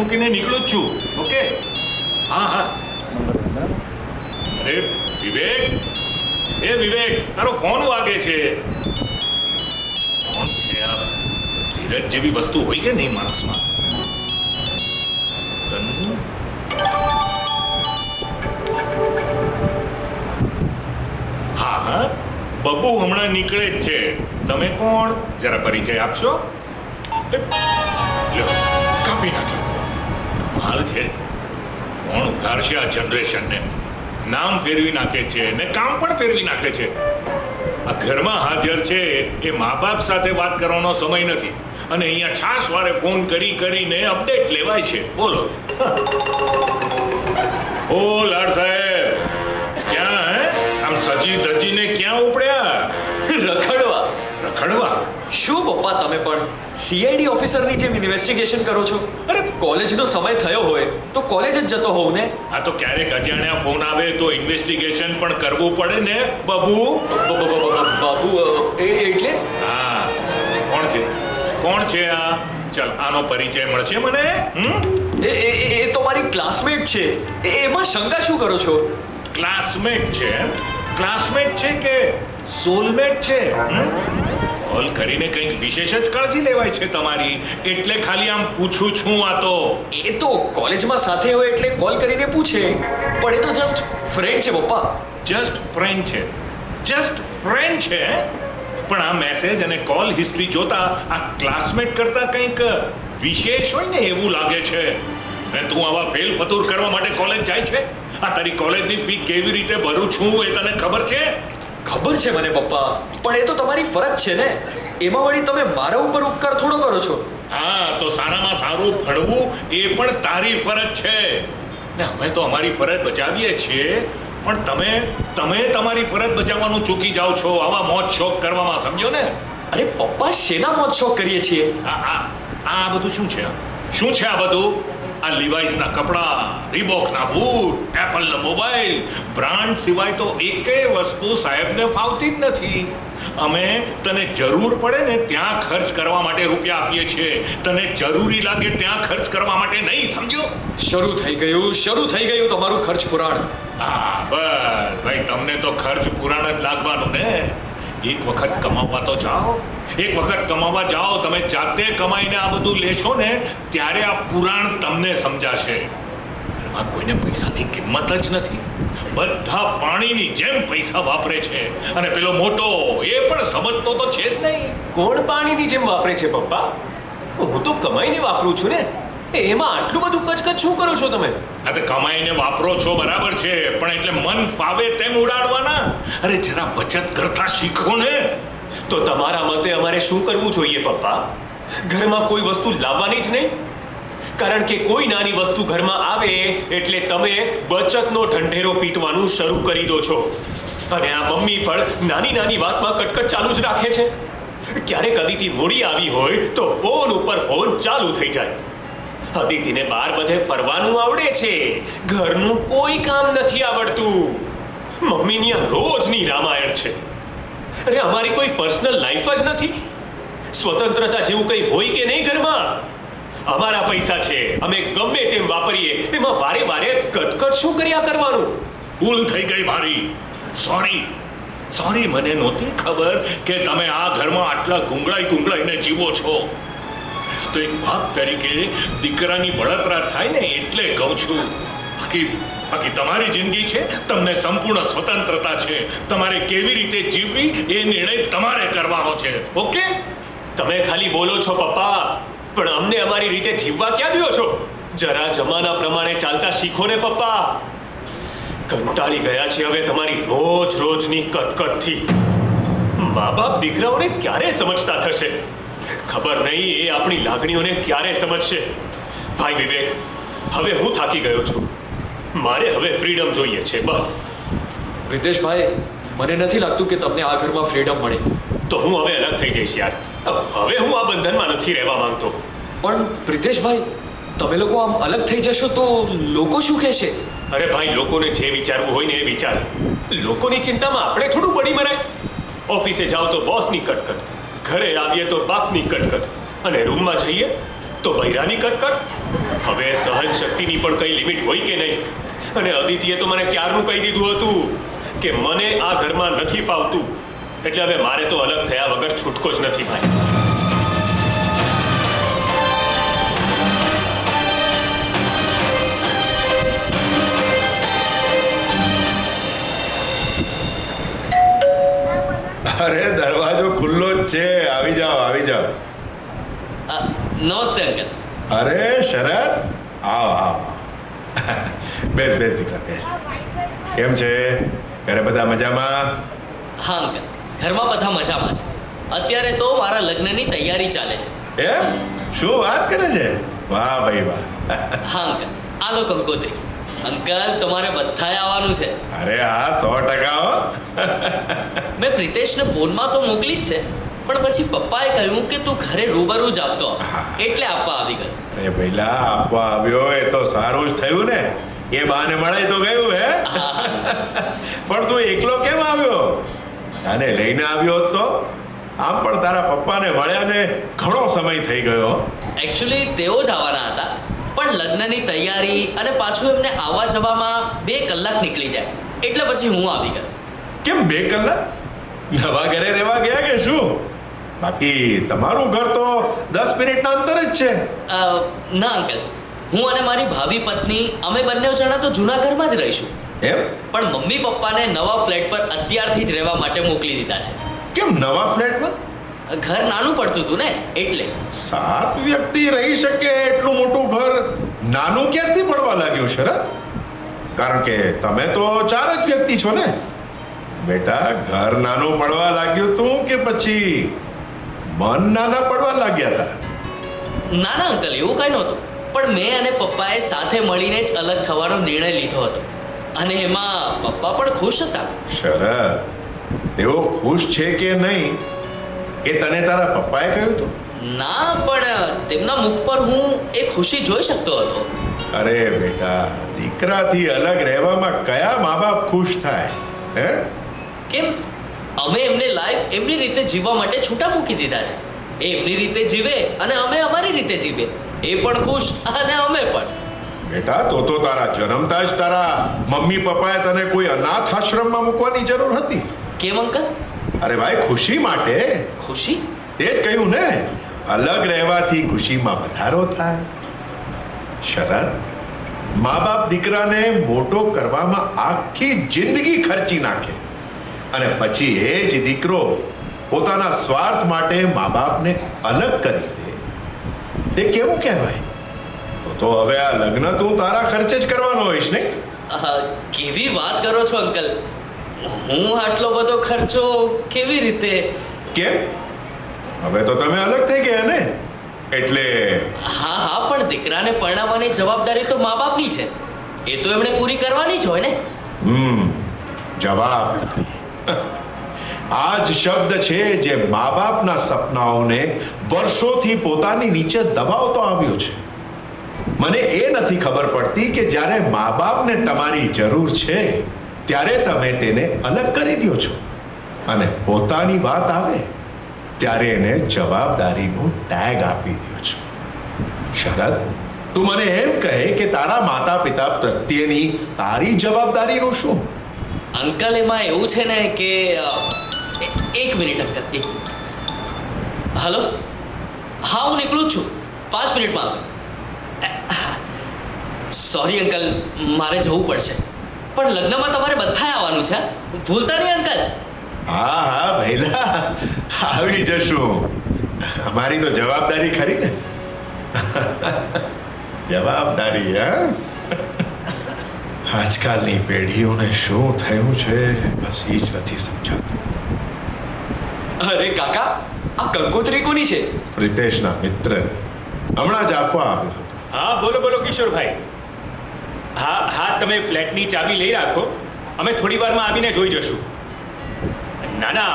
મૂકીને નીકળું જ છું. ઓકે? હા હા. અરે વિવેક, એ વિવેક, તારો ફોન વાગે છે. કોણ છે આ? ધીરજ જેવી વસ્તુ હોય કે નહીં માણસમાં? તન્નુ? હા હા, બબુ હમણાં નીકળે જ છે. તમે કોણ? જરા પરિચય આપશો? લ્યો, કાપી નાખ્યો ફોન. હાલ છે, કોણ ઉધારશે આ જનરેશનને? નામ ફેરવી નાખે છે ને કામ પણ ફેરવી નાખે છે. આ ઘરમાં હાજર છે એ મા બાપ સાથે વાત કરવાનો સમય નથી, અને અહીંયા છાશવારે ફોન કરી કરીને અપડેટ લેવાય છે. બોલો. ઓ લાડ સાહેબ, ક્યાં હે? આમ સજી ધજીને ક્યાં ઉપડ્યા? રખડવા. રખડવા? શું પપ્પા, તમે પણ સીઆઈડી ઓફિસરની જેમ ઇન્વેસ્ટિગેશન કરો છો? અરે કોલેજનો સમય થયો હોય તો કોલેજ જ જતો હોઉં ને. આ તો ક્યારેક અજાણ્યા ફોન આવે તો ઇન્વેસ્ટિગેશન પણ કરવું પડે ને બબુ. બાબુ, એટલે હા, કોણ છે? કોણ છે આ? ચાલ, આનો પરિચય મળશે મને. એ તો મારી ક્લાસમેટ છે. એમાં શંકા શું કરો છો? ક્લાસમેટ છે? ક્લાસમેટ છે કે સોલમેટ છે? કોલ કરીને કંઈક વિશેષ જ કાળજી લેવાય છે તમારી, એટલે ખાલી આમ પૂછું છું. આ તો એ તો કોલેજમાં સાથે હોય એટલે કોલ કરીને પૂછે, પણ એ તો જસ્ટ ફ્રેન્ડ છે પપ્પા. જસ્ટ ફ્રેન્ડ છે? જસ્ટ ફ્રેન્ડ છે? પણ આ મેસેજ અને કોલ હિસ્ટ્રી જોતા આ ક્લાસમેટ કરતા કંઈક વિશેષ હોય ને એવું લાગે છે. ને તું આવા ફેલ ફતૂર કરવા માટે કોલેજ જાય છે? આ તારી કોલેજની ફી કેવી રીતે ભરું છું એ તને ખબર છે? ખબર છે મને પપ્પા, પણ એ તો તમારી ફરજ છે ને. એમાં વળી તમે મારા ઉપર ઉપકાર થોડો કરો છો. હા, તો સારામાં સારું ભણવું એ પણ તારી ફરજ છે ને. અમે તો અમારી ફરજ બજાવીએ છીએ, પણ તમે તમારી ફરજ બજાવવાનું ચૂકી જાઓ છો આવા મોજ શોખ કરવામાં, સમજો ને? અરે પપ્પા, શેના મોજ શોખ કરીએ છીએ? આ બધું શું છે? શું છે આ બધું? આ લિવાઇસના કપડાં, રીબોકના બૂટ, એપલનો મોબાઈલ, બ્રાન્ડ સિવાય તો એકેય વસ્તુ સાહેબને ફાવતી જ નથી. અમે તને જરૂર પડે ને ત્યાં ખર્ચ કરવા માટે રૂપિયા આપીએ છીએ, તને જરૂરી લાગે ત્યાં ખર્ચ કરવા માટે નહીં, સમજો? શરૂ થઈ ગયું તમારું ખર્ચ પુરાણ. હા બસ ભાઈ, તમને તો ખર્ચ પુરાણ જ લાગવાનું ને. એક વખત કમાવા તો જાઓ, એક વખત કમાવા જાઓ, તમે જાતે કમાઈને આ બધું લેશો ને ત્યારે આ પુરાણ તમને સમજાશે. ઘરમાં કોઈને પૈસાની કિંમત જ નથી, બધા પાણીની જેમ પૈસા વાપરે છે. અને પેલો મોટો એ પણ સમજતો તો છે જ નહીં. કોણ પાણીની જેમ વાપરે છે પપ્પા? હું તો કમાઈને વાપરું છું ને. એમાં આટલું બધું કચકચ શું કરો છો તમે? આ તો કમાઈને વાપરો છો બરાબર છે, પણ એટલે મન ફાવે તેમ ઉડાડવાના. અરે જરા બચત કરતા શીખો ને. તો તમારા મતે અમારે શું કરવું જોઈએ પપ્પા? ઘરમાં કોઈ વસ્તુ લાવવાની જ નહીં? કારણ કે કોઈ નાની વસ્તુ ઘરમાં આવે એટલે તમે બચતનો ઢંઢેરો પીટવાનું શરૂ કરી દો છો. અને આ મમ્મી પણ નાની નાની વાતમાં કટકટ ચાલુ જ રાખે છે. ક્યારેક અદિતિ મોડી આવી હોય તો ફોન ઉપર ફોન ચાલુ થઈ જાય. અદિતિને બહાર બધે ફરવાનું આવડે છે, ઘરનું કોઈ કામ નથી આવડતું. મમ્મીની આ રોજની રામાયણ છે. અરે અમારી કોઈ પર્સનલ લાઈફ જ નથી. સ્વતંત્રતા જેવું કંઈ હોય કે નહીં ઘરમાં? અમારા પૈસા છે, અમે ગમે તેમ વાપરીએ, એમાં વારે વારે કટકટ શું કર્યા કરવાનું? ભૂલ થઈ ગઈ મારી. સોરી, મને નહોતી ખબર કે તમે આ ઘરમાં આટલા ગુંગળાઈને જીવો છો. તો એક બાપ તરીકે દીકરાની બળતરા થાય ને એટલે કહું છું. બાકી તમારી જિંદગી છે, તમને સંપૂર્ણ સ્વતંત્રતા છે. તમારે કેવી રીતે જીવવી એ નિર્ણય તમારે કરવાનો છે. ઓકે? તમે ખાલી બોલો છો પપ્પા, પણ અમને અમારી રીતે જીવવા ક્યાં દો છો? જરા જમાના પ્રમાણે ચાલતા શીખો ને પપ્પા. કંટાળી ગયા છે હવે તમારી રોજની કટકટથી. મા બાપ દીકરાઓને ક્યારે સમજતા થશે? ખબર નહીં એ આપણી લાગણીઓને ક્યારે સમજશે. ભાઈ વિવેક, હવે હું થાકી ગયો છું. મારે હવે ફ્રીડમ જોઈએ છે, બસ. પ્રિતેશભાઈ, મને નથી લાગતું કે તમને આ ઘરમાં ફ્રીડમ મળે. તો હું હવે અલગ થઈ જઈશ યાર. હવે હું આ બંધનમાં નથી રહેવા માંગતો. પણ પ્રિતેશભાઈ, તમે લોકો આમ અલગ થઈ જશો તો લોકો શું કહેશે? અરે ભાઈ, લોકોને જે વિચારવું હોય ને એ વિચાર. લોકોની ચિંતામાં આપણે થોડું પડી મરાય. ઓફિસે જાઓ તો બોસની કટકટ, ઘરે આવીએ તો બાપની કટકટ, અને રૂમમાં જઈએ તો બૈરાની કટકટ. હવે સહન શક્તિની પણ કઈ લિમિટ હોય કે નહીં? અને અદિતિએ તો મને ક્યારનું કહી દીધું હતું કે મને આ ઘરમાં નથી ફાવતું, એટલે હવે મારે તો અલગ થયા વગર છૂટકો જ નથી ભાઈ. અરે દરવાજો ખુલ્લો જ છે, આવી જાઓ આવી જાઓ. નમસ્તે અંકલ. અરે શરદ, આવ આવ. બેસ બેસ દીકરા બેસ. કેમ છે, ઘરે બધા મજામાં? હા અંકલ, ઘરમાં બધા મજામાં છે. અત્યારે તો મારા લગ્નની તૈયારી ચાલે છે. એમ? શું વાત કરે છે? વાહ ભાઈ વાહ. હા અંકલ, આ લો કંકોત્રી. અંકલ, તમારે બધાએ આવવાનું છે. અરે હા, 100% હો. મેં પ્રિતેશને ફોનમાં તો મોકલી જ છે, પણ પછી પપ્પાએ કહ્યું કે તું ઘરે રૂબરૂ જ આપતો આવ. હા. એટલે આપવા આવી ગયો. અરે ભઈલા, આપવા આવ્યો એ તો સારું જ થયું ને. એ બહાને મળાય તો ગયું હે. પણ તું એકલો કેમ આવ્યો? આને લઈને આવ્યો હોત તો આમ પણ તારા પપ્પાને મળ્યાને ઘણો સમય થઈ ગયો. એકચ્યુઅલી તેઓ જ આવવાના હતા, પણ લગ્નની તૈયારી અને પાછું એમને આવવા જવામાં 2 કલાક નીકળી જાય, એટલે પછી હું આવી ગયો. કેમ 2 કલાક? નવા ઘરે રહેવા ગયા કે શું? બાકી તમારું ઘર તો 10 મિનિટના અંતર જ છે. ના અંકલ, હું અને મારી ભાવિ પત્ની અમે બંને જણા તો જૂના ઘરમાં જ રહીશું, એમ? પણ મમ્મી પપ્પાને નવા ફ્લેટ પર અત્યારથી જ રહેવા માટે મોકલી દીધા છે. કેમ નવા ફ્લેટમાં? ઘર નાનું પડતું હતું ને એટલે. 7 વ્યક્તિ રહી શકે એટલું મોટું ઘર નાનું ક્યારથી પડવા લાગ્યું શરદ? કારણ કે તમે તો 4 જ વ્યક્તિ છો ને. બેટા, ઘર નાનું પડવા લાગ્યું તું કે પછી મન નાના પડવા લાગ્યા હતા? ના ના અંકલ, એવું કાંઈ નહોતું, પણ મેં અને પપ્પાએ સાથે મળીને જ અલગ થવાનો નિર્ણય લીધો હતો, અને એમાં પપ્પા પણ ખુશ હતા. શરદ, તેઓ ખુશ છે કે નહીં એ તને તારા પપ્પાએ કહ્યું હતું? ના, પણ તેમના મુખ પર હું એ ખુશી જોઈ શકતો હતો. અરે બેટા, દીકરાથી અલગ રહેવામાં કયા મા બાપ ખુશ થાય હે? કેમ? અમે એમને લાઈફ એમની રીતે જીવવા માટે છૂટા મૂકી દીધા છે. એ એમની રીતે જીવે અને અમે અમારી રીતે જીવે. એ પણ ખુશ અને અમે પણ. બેટા, તો તારા જન્મતા જ તારા મમ્મી પપ્પાએ તને કોઈ અનાથ આશ્રમમાં મૂકવાની જરૂર હતી? કેમ અંકલ? અરે ભાઈ, ખુશી માટે. ખુશી? તે જ કહ્યું ને, અલગ રહેવાથી ખુશીમાં વધારો થાય. શરદ, મા બાપ દીકરાને મોટો કરવામાં આખી જિંદગી ખર્ચી નાખે અને પછી એ જ દીકરો પોતાના સ્વાર્થ માટે મા બાપને અલગ કરી દે, તે કેવું કહેવાય? તો હવે આ લગ્ન તું તારા ખર્ચે જ કરવાનો હોઈશ ને? કેવી વાત કરો છો અંકલ? હું આટલો બધો ખર્ચો કેવી રીતે? કેમ? હવે તો તમે અલગ થઈ ગયા ને, એટલે. હા, પણ દીકરાને પરણાવવાની જવાબદારી તો મા બાપની છે. એ તો એમણે પૂરી કરવાની જ હોય ને. જવાબદારી. આ જ શબ્દ છે જે મા બાપના સપનાઓને વર્ષોથી પોતાની નીચે દબાવતો આવ્યો છે. મને એ નથી ખબર પડતી કે જ્યારે મા બાપને તમારી જરૂર છે ત્યારે તમે તેને અલગ કરી દો છો, અને પોતાની વાત આવે ત્યારે એને જવાબદારીનું ટેગ આપી દો છો. શરદ, તું મને એમ કહે કે તારા માતા પિતા પ્રત્યેની તારી જવાબદારીનું શું? અંકલ, એમાં એવું છે ને કે એક મિનિટ અંકલ, 1 મિનિટ. હલો, હા, હું નીકળું જ છું, 5 મિનિટમાં આવે. સોરી અંકલ, મારે જવું પડશે, પણ લગ્નમાં તમારે બધાએ આવવાનું છે, ભૂલતા નહીં અંકલ. હા હા ભઈલા, આવી જશું. અમારી તો જવાબદારી ખરી ને. જવાબદારી, હા. આજકાલની પેઢીઓને શું થયું છે બસ એ જ નથી સમજાતું. અરે કાકા, આ કંકોત્રી કોની છે? પ્રિતેશના મિત્ર હમણાં જ આપવા આવ્યો હતો. હા, બોલો બોલો કિશોરભાઈ. હા હા, તમે ફ્લેટની ચાવી લઈ રાખો, અમે થોડી વારમાં આવીને જોઈ જશું. ના ના,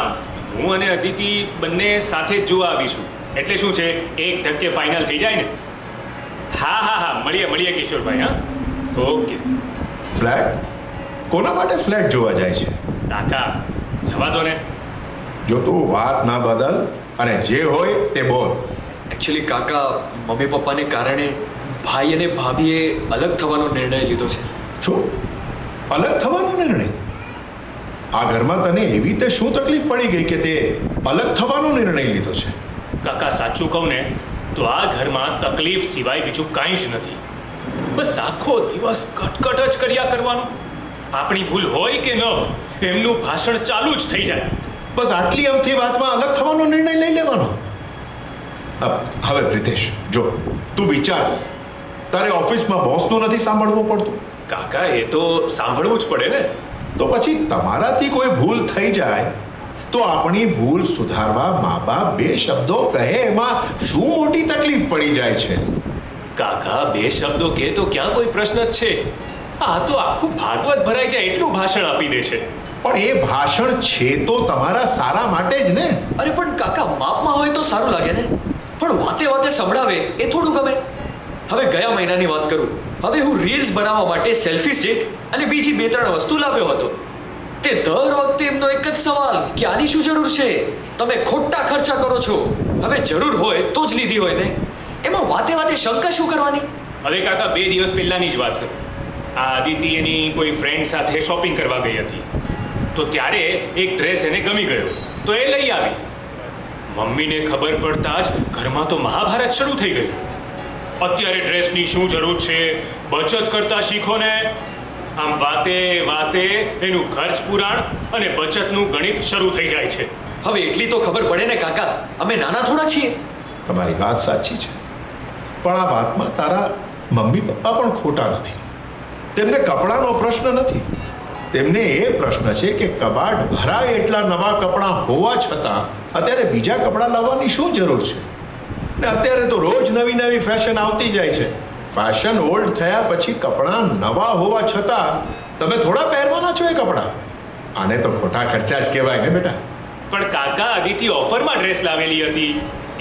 હું અને અદિતિ બંને સાથે જ જોવા આવીશું. એટલે શું છે, એક ધક્કે ફાઇનલ થઈ જાય ને. હા હા હા, મળીએ કિશોરભાઈ. હા, ઓકે. ફ્લેટ? કોના માટે ફ્લેટ જોવા જાય છે? કાકા, જવા દો ને. જો તું વાત ના બદલ અને જે હોય તે બોલ. એકચ્યુઅલી કાકા, મમ્મી પપ્પાને કારણે ભાઈ અને ભાભીએ અલગ થવાનો નિર્ણય લીધો છે. શું અલગ થવાનો નિર્ણય? આ ઘરમાં તને એવી તે શું તકલીફ પડી ગઈ કે તે અલગ થવાનો નિર્ણય લીધો છે? કાકા સાચું કહું ને તો આ ઘરમાં તકલીફ સિવાય બીજું કાંઈ જ નથી. બસ આખો દિવસ કટકટ જ કર્યા કરવાનું. આપણી ભૂલ હોય કે ન હોય એમનું ભાષણ ચાલુ જ થઈ જાય. બસ આટલી અમથી વાતમાં અલગ થવાનો નિર્ણય લઈ લેવાનો? હવે પ્રિતેશ, જો તું વિચાર, તારે ઓફિસમાં બોસનું નથી સાંભળવું પડતું? કાકા એ તો સાંભળવું જ પડે ને. તો પછી તમારાથી કોઈ ભૂલ થઈ જાય તો આપણી ભૂલ સુધારવા મા બાપ બે શબ્દો કહે એમાં શું મોટી તકલીફ પડી જાય છે? કાકા બે શબ્દો કહે તો ક્યાં કોઈ પ્રશ્ન જ છે? આ તો આખું ભાગવત ભરાઈ જાય એટલું ભાષણ આપી દે છે. પણ એ ભાષણ છે તો તમારા સારા માટે જ ને. અરે પણ કાકા, માપમાં હોય તો સારું લાગે ને, પણ વાતે વાતે સંભળાવે એ થોડું ગમે. હવે ગયા મહિનાની વાત કરું. હવે હું રીલ્સ બનાવવા માટે સેલ્ફી સ્ટિક અને બીજી 2-3 વસ્તુ લાવ્યો હતો. તે દર વખતે એમનો એક જ સવાલ કે આની શું જરૂર છે, તમે ખોટા ખર્ચા કરો છો, હવે જરૂર હોય તો જ લીધી હોય ને, એમાં વાતે વાતે શંકા શું કરવાની? હવે કાકા 2 દિવસ પહેલાની જ વાત કરું. આ આદિતિ એની કોઈ ફ્રેન્ડ સાથે શોપિંગ કરવા ગઈ હતી, તો ત્યારે એક ડ્રેસ એને ગમી ગયો તો એ લઈ આવી. મમ્મીને ખબર પડતા જ ઘરમાં તો મહાભારત શરૂ થઈ ગયું. અત્યારે ડ્રેસની શું જરૂર છે, બચત કરતા શીખો ને. આમ વાતે વાતે એનું ખર્ચ પુરાણ અને બચતનું ગણિત શરૂ થઈ જાય છે. હવે એટલી તો ખબર પડે ને કાકા, અમે નાના થોડા છીએ. તમારી વાત સાચી છે, પણ આ વાતમાં તારા મમ્મી પપ્પા પણ ખોટા નથી. તેમને કપડાનો પ્રશ્ન નથી, તેમને એ પ્રશ્ન છે કે કબાટ ભરાય એટલા નવા કપડાં હોવા છતાં અત્યારે બીજા કપડાં લાવવાની શું જરૂર છે? ને અત્યારે તો રોજ નવી નવી ફેશન આવતી જાય છે. ફેશન ઓલ્ડ થયા પછી કપડાં નવા હોવા છતાં તમે થોડા પહેરવાના છો એ કપડાં. આને તો ખોટા ખર્ચા જ કહેવાય ને બેટા. પણ કાકા આદિતિ ઓફરમાં ડ્રેસ લાવેલી હતી,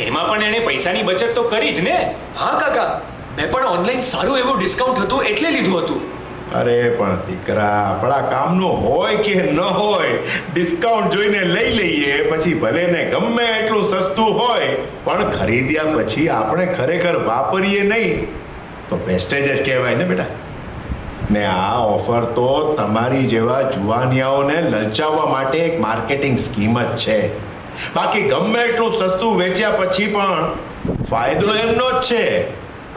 એમાં પણ એણે પૈસાની બચત તો કરી જ ને. હા કાકા, મેં પણ ઓનલાઈન સારું એવું ડિસ્કાઉન્ટ હતું એટલે લીધું હતું. અરે પણ દીકરા, આપણા કામનો હોય કે ન હોય, ડિસ્કાઉન્ટ જોઈને લઈ લઈએ, પછી ભલે ને ગમે એટલું સસ્તું હોય પણ ખરીદ્યા પછી આપણે ખરેખર વાપરીએ નહીં તો વેસ્ટેજ જ કહેવાય ને બેટા. ને આ ઓફર તો તમારી જેવા જુવાનિયાઓને લલચાવવા માટે એક માર્કેટિંગ સ્કીમ જ છે. બાકી ગમે એટલું સસ્તું વેચ્યા પછી પણ ફાયદો એમનો જ છે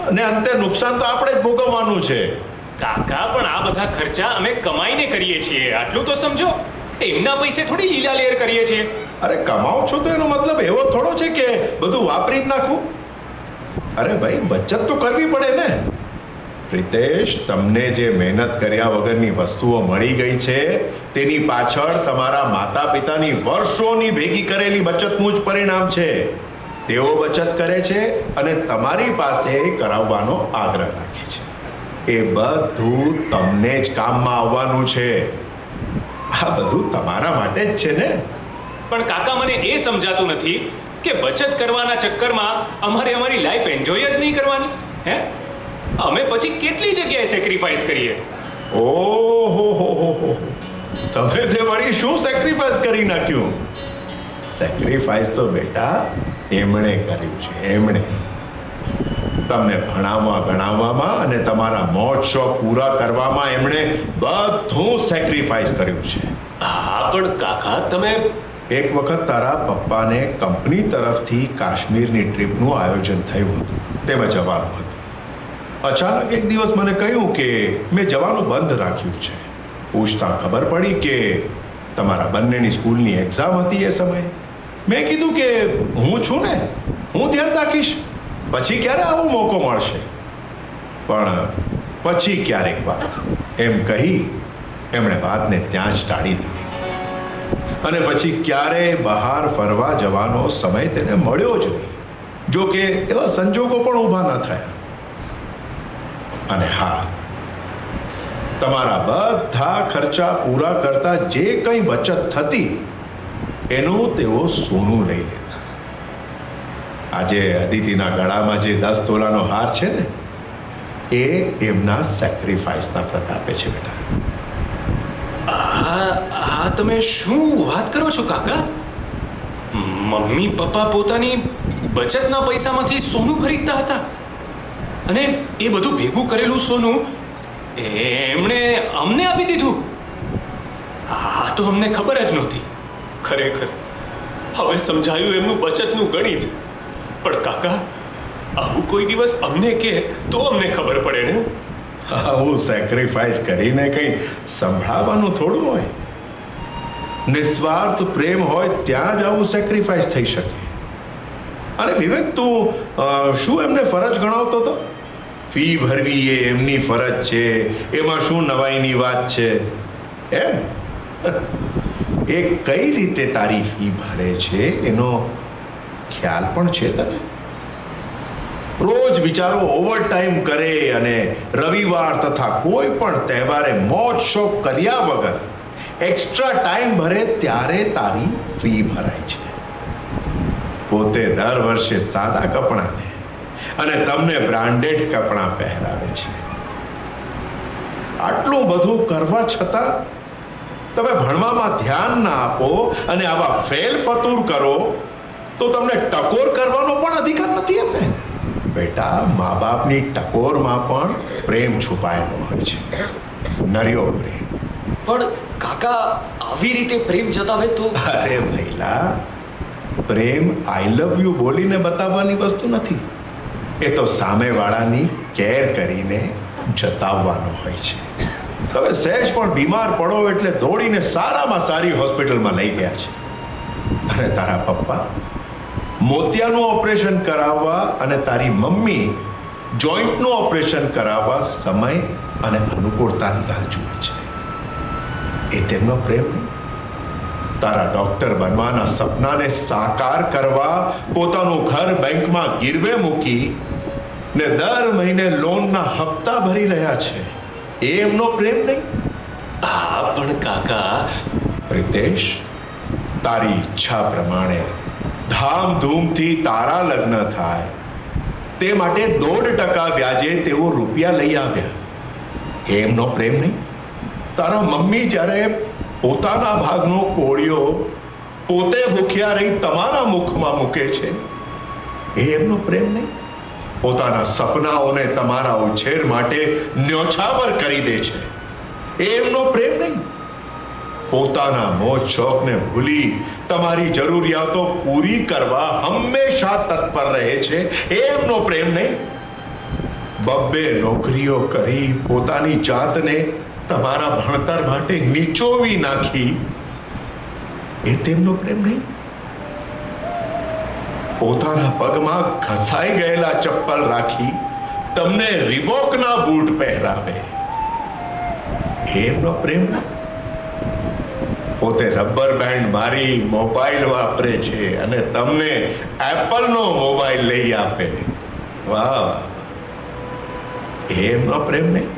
અને અંતે નુકસાન તો આપણે જ ભોગવવાનું છે. કાકા પણ આ બધા ખર્ચા અમે કમાઈને કરીએ છીએ, આટલું તો સમજો. એમના પૈસે થોડી લીલા લેર કરીએ છીએ. અરે કમાઓ છો તો એનો મતલબ એવો થોડો છે કે બધું વાપરી જ નાખવું. અરે ભાઈ, બચત તો કરવી પડે ને. પ્રિતેશ, તમને જે મહેનત કર્યા વગરની વસ્તુઓ મળી ગઈ છે તેની પાછળ તમારા માતા પિતાની વર્ષોની ભેગી કરેલી બચતનું જ પરિણામ છે. તેઓ બચત કરે છે અને તમારી પાસે કરાવવાનો આગ્રહ રાખે છે. એ બધું તમને જ કામમાં આવવાનું છે. આ બધું તમારા માટે જ છે ને. પણ કાકા મને એ સમજાતું નથી કે બચત કરવાના ચક્કરમાં અમારે અમારી લાઈફ એન્જોય જ નહીં કરવાની. હે, અમે પછી કેટલી જગ્યાએ સેક્રિફાઈસ કરીએ. ઓહો હો હો, તમે તે વળી શું સેક્રિફાઈસ કરી નાખ્યું? સેક્રિફાઈસ તો બેટા એમણે કર્યું છે, એમણે. તમને ભણાવવા ગણાવવામાં અને તમારા મોજ શોખ પૂરા કરવામાં એમણે બધું સેક્રિફાઈસ કર્યું છે. હા પણ કાકા તમે એક વખત તારા પપ્પાને કંપની તરફથી કાશ્મીરની ટ્રીપનું આયોજન થયું હતું, તેમાં જવાનું હતું. અચાનક એક દિવસ મને કહ્યું કે મેં જવાનું બંધ રાખ્યું છે. પૂછતા ખબર પડી કે તમારા બંનેની સ્કૂલની એક્ઝામ હતી એ સમયે. મેં કીધું કે હું છું ને, હું ધ્યાન રાખીશ, પછી ક્યારે આવો મોકો મળશે. પણ પછી ક્યારેક વાત એમ કહી એમણે વાતને ત્યાં જ ટાળી દીધી અને પછી ક્યારેય બહાર ફરવા જવાનો સમય તેને મળ્યો જ નહીં. જો કે એવા સંજોગો પણ ઊભા ન થયા. અને હા, તમારા બધા ખર્ચા પૂરા કરતા જે કંઈ બચત થતી એનું તેઓ સોનું લઈ લેતા. આજે અદિતિના ગળામાં જે 10 તોલાનો હાર છે ને, એ એમના સેક્રિફાઈસના પ્રતાપે છે બેટા. આ તમે શું વાત કરો છો કાકા? મમ્મી પપ્પા પોતાની બચતના પૈસામાંથી સોનું ખરીદતા હતા? અને એ બધું ભેગું કરેલું સોનું એમણે અમને આપી દીધું. આ તો અમને ખબર જ નહોતી. ખરેખર હવે સમજાયું એમનું બચતનું ગણિત. પણ કાકા, આવું કોઈ દિવસ અમને કે તો અમને ખબર પડે ને. આવું સેક્રિફાઈસ કરીને કંઈ સંભળાવવાનું થોડું હોય. નિસ્વાર્થ પ્રેમ હોય ત્યાં જ આવું સેક્રિફાઈસ થઈ શકે. અને વિવેક, તું શું એમને ફરજ ગણાવતો હતો? ફી ભરવી એ એમની ફરજ છે, એમાં શું નવાઈની વાત છે એમ? એ કઈ રીતે તારી ફી ભરે છે એનો ખ્યાલ પણ છે તને? રોજ બિચારો ઓવરટાઈમ કરે અને રવિવાર તથા કોઈ પણ તહેવારે મોજ શોખ કર્યા વગર એક્સ્ટ્રા ટાઈમ ભરે ત્યારે તારી ફી ભરાય છે. પોતે દર વર્ષે સાદા કપડાને અને તમને બ્રાન્ડેડ કપડાં પહેરાવે છે. આટલું બધું કરવા છતાં તમે ભણવામાં ધ્યાન ના આપો અને આવા ફેલ ફતૂર કરો તો તમને ટકોર કરવાનો પણ અધિકાર નથી એમને? બેટા, મા બાપની ટકોરમાં પણ પ્રેમ છુપાયેલો હોય છે, નર્યો પ્રેમ. પણ કાકા, આવી રીતે પ્રેમ જતાવે તો? અરે ભઈલા, પ્રેમ આઈ લવ યુ બોલીને બતાવવાની વસ્તુ નથી. એ તો સામેવાળાની કેર કરીને જતાવવાનો હોય છે. તમે સહેજ પણ બીમાર પડો એટલે દોડીને સારામાં સારી હોસ્પિટલમાં લઈ ગયા છે. અને તારા પપ્પા મોતિયાનું ઓપરેશન કરાવવા અને તારી મમ્મી જોઈન્ટનું ઓપરેશન કરાવવા સમય અને અનુકૂળતાની રાહ જુએ છે. એ તેમનો પ્રેમ નહીં. તારા ડોક્ટર બનવાના સપનાને સાકાર કરવા પોતાનું ઘર બેંકમાં ગીરવે મૂકી ને દર મહિને લોનના હપ્તા ભરી રહ્યા છે. એ એમનો પ્રેમ નહીં. હા, પણ કાકા, પ્રિતેશ, તારી ઈચ્છા પ્રમાણે ધામધૂમથી તારા લગ્ન થાય તે માટે 1.5% વ્યાજે તેઓ રૂપિયા લઈ આવ્યા. એ એમનો પ્રેમ નહીં. તારા મમ્મી જ્યારે પોતાના ભાગનો કોળિયો પોતે ભૂખ્યા રહી તમારા મુખમાં મૂકે છે, એ એમનો પ્રેમ નહીં. પોતાના સપનાઓને તમારા ઉછેર માટે ન્યોછાવર કરી દે છે, એ એમનો પ્રેમ નહીં. પોતાના મોજ શોખને ભૂલી તમારી જરૂરિયાતો પૂરી કરવા હંમેશા તત્પર રહે છે, એ એમનો પ્રેમ નહીં. 2 નોકરીઓ કરી પોતાની જાતને તમારા ભણતર માટે નીચોવી નાખી, એ તેમનો પ્રેમ નહીં. પોતાના પગમાં ઘસાઈ ગયેલા ચપ્પલ રાખી તમને રિબોકના બૂટ પહેરાવે, એમનો પ્રેમ નહીં. પોતે રબર બેન્ડ મારી મોબાઈલ વાપરે છે અને તમને એપલનો મોબાઈલ લઈ આપે, વાહ વાહ, એમનો પ્રેમ નહીં.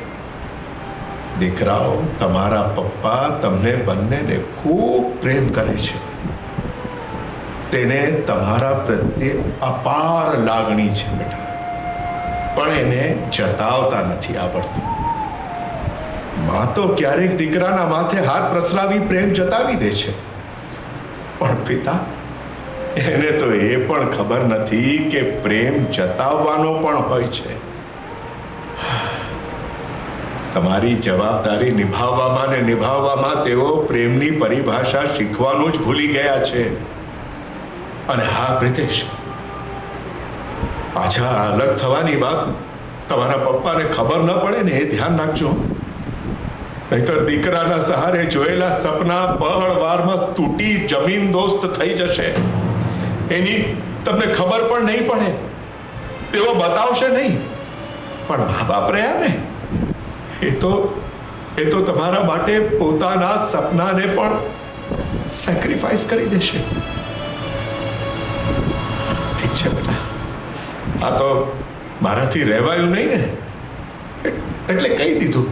દીકરાઓ, તમારા પપ્પા તમને બંનેને ખૂબ પ્રેમ કરે છે. તેને તમારા પ્રત્યે અપાર લાગણી છે બેટા, પણ એને જતાવતા નથી આવડતું. માં તો ક્યારેક દીકરાના માથે હાથ પ્રસરાવી પ્રેમ જતાવી દે છે, પણ પિતા, એને તો એ પણ ખબર નથી કે પ્રેમ જતાવવાનો પણ હોય છે. તમારી જવાબદારી નિભાવવામાં તેઓ પ્રેમની પરિભાષા શીખવાનું જ ભૂલી ગયા છે. અને હા પ્રિતેશ, પાછા અલગ થવાની વાત તમારા પપ્પાને ખબર ન પડે ને એ ધ્યાન રાખજો. નહીતર દીકરાના સહારે જોયેલા સપના પળવારમાં તૂટી જમીન દોસ્ત થઈ જશે. એની તમને ખબર પણ નહીં પડે, તેઓ બતાવશે નહીં, પણ મા બાપ રહ્યા ને, એ તો તમારા માટે પોતાના સપનાને પણ સેક્રિફાઈસ કરી દેશે. ઠીક છે બેટા, આ તો મારાથી રહેવાયું નહીં ને, એટલે કહી દીધું.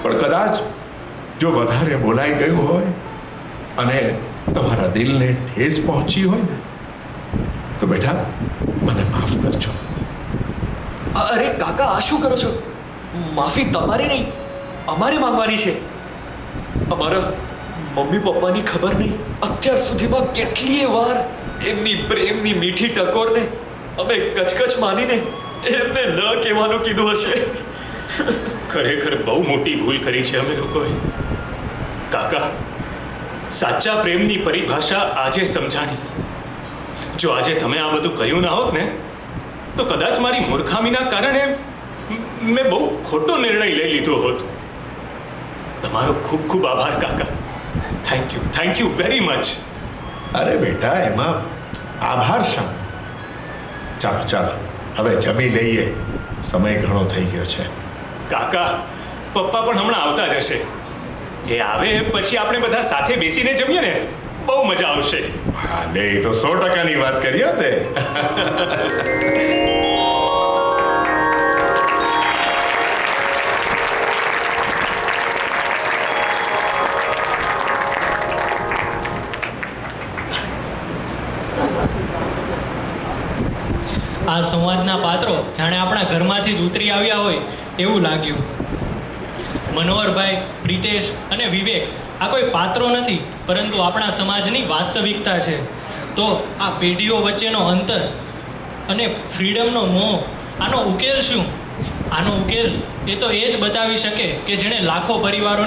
પણ કદાચ જો વધારે બોલાઈ ગયું હોય અને તમારા દિલને ઠેસ પહોંચી હોય ને, તો બેટા મને માફ કરજો. અરે કાકા, આ શું કરો છો? માફી તમારે નહીં, અમારે માંગવાની છે. અમારા મમ્મી પપ્પાની ખબર નહીં અત્યાર સુધીમાં કેટલીય વાર એમની પ્રેમની મીઠી ટકોરને અમે કચકચ માનીને એમને ન કહેવાનું કીધું હશે. ખરેખર બહુ મોટી ભૂલ કરી છે અમે લોકોએ. કાકા, સાચા પ્રેમની પરિભાષા આજે સમજાણી. જો આજે તમે આ બધું કહ્યું ના હોત ને તો કદાચ મારી મૂર્ખામીના કારણે મેં બહુ ખોટો નિર્ણય લઈ લીધો હોત. તમારો ખૂબ ખૂબ આભાર કાકા. Thank you very much. અરે બેટા, એમાં આભાર શા? ચાલો ચાલો, હવે જમી લઈએ, સમય ઘણો થઈ ગયો છે. કાકા, પપ્પા પણ હમણાં આવતા જ હશે. એ આવે પછી આપણે બધા સાથે બેસીને જમીએ ને, બહુ મજા આવશે. હા ને, એ તો 100%ની વાત કરી હો તે. આ સંવાદના પાત્રો જાણે આપણા ઘરમાંથી જ ઉતરી આવ્યા હોય એવું લાગ્યું. મનોહરભાઈ, પ્રિતેશ અને વિવેક આ કોઈ પાત્રો નથી, પરંતુ આપણા સમાજની વાસ્તવિકતા છે. તો આ પેઢીઓ વચ્ચેનો અંતર અને ફ્રીડમનો મોહ, આનો ઉકેલ શું? આનો ઉકેલ એ તો એ જ બતાવી શકે કે જેણે લાખો પરિવારોને